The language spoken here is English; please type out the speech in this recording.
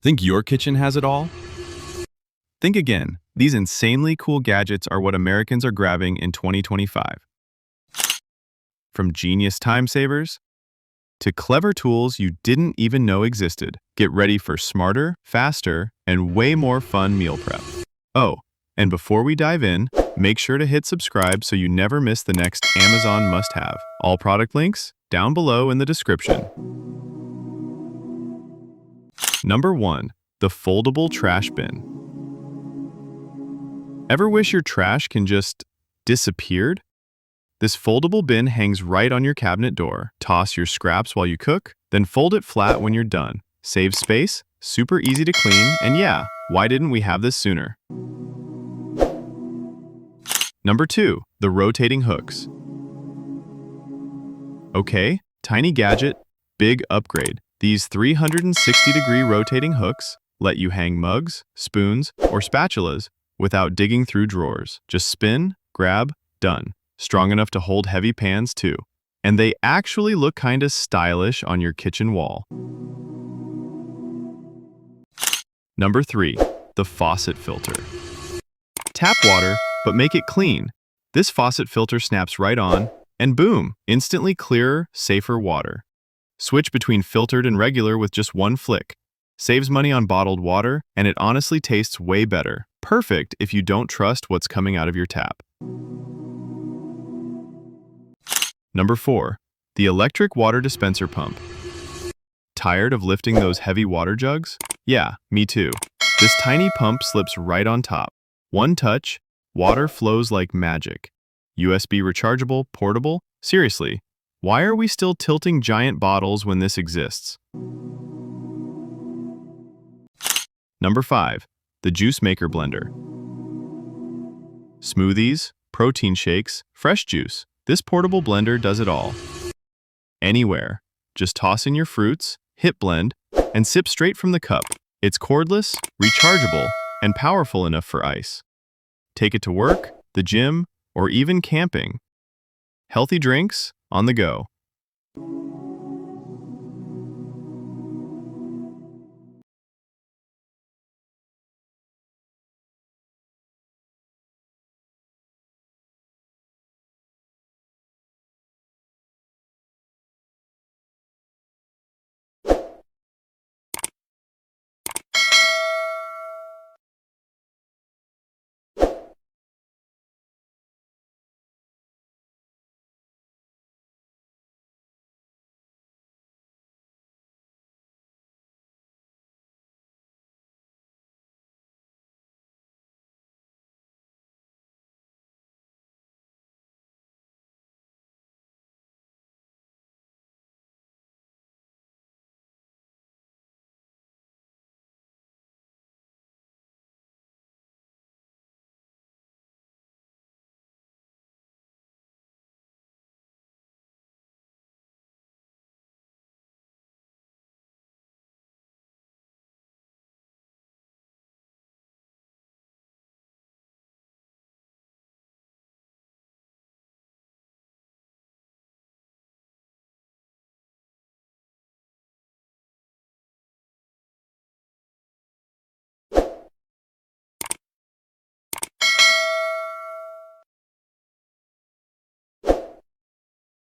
Think your kitchen has it all? Think again. These insanely cool gadgets are what Americans are grabbing in 2025. From genius time savers to clever tools you didn't even know existed, get ready for smarter, faster, and way more fun meal prep. Oh, and before we dive in, make sure to hit subscribe so you never miss the next Amazon must-have. All product links down below in the description. Number 1. The Foldable Trash Bin. Ever wish your trash can just disappeared? This foldable bin hangs right on your cabinet door. Toss your scraps while you cook, then fold it flat when you're done. Saves space, super easy to clean, and yeah, why didn't we have this sooner? Number 2. The Rotating Hooks. Okay, tiny gadget, big upgrade. These 360-degree rotating hooks let you hang mugs, spoons, or spatulas without digging through drawers. Just spin, grab, done. Strong enough to hold heavy pans too. And they actually look kinda stylish on your kitchen wall. Number 3. The Faucet Filter. Tap water, but make it clean. This faucet filter snaps right on, and boom, instantly clearer, safer water. Switch between filtered and regular with just one flick. Saves money on bottled water, and it honestly tastes way better. Perfect if you don't trust what's coming out of your tap. Number 4. The Electric Water Dispenser Pump. Tired of lifting those heavy water jugs? Yeah, me too. This tiny pump slips right on top. One touch, water flows like magic. USB rechargeable, portable? Seriously, why are we still tilting giant bottles when this exists? Number 5. The Juice Maker Blender. Smoothies, protein shakes, fresh juice. This portable blender does it all. Anywhere. Just toss in your fruits, hit blend, and sip straight from the cup. It's cordless, rechargeable, and powerful enough for ice. Take it to work, the gym, or even camping. Healthy drinks on the go.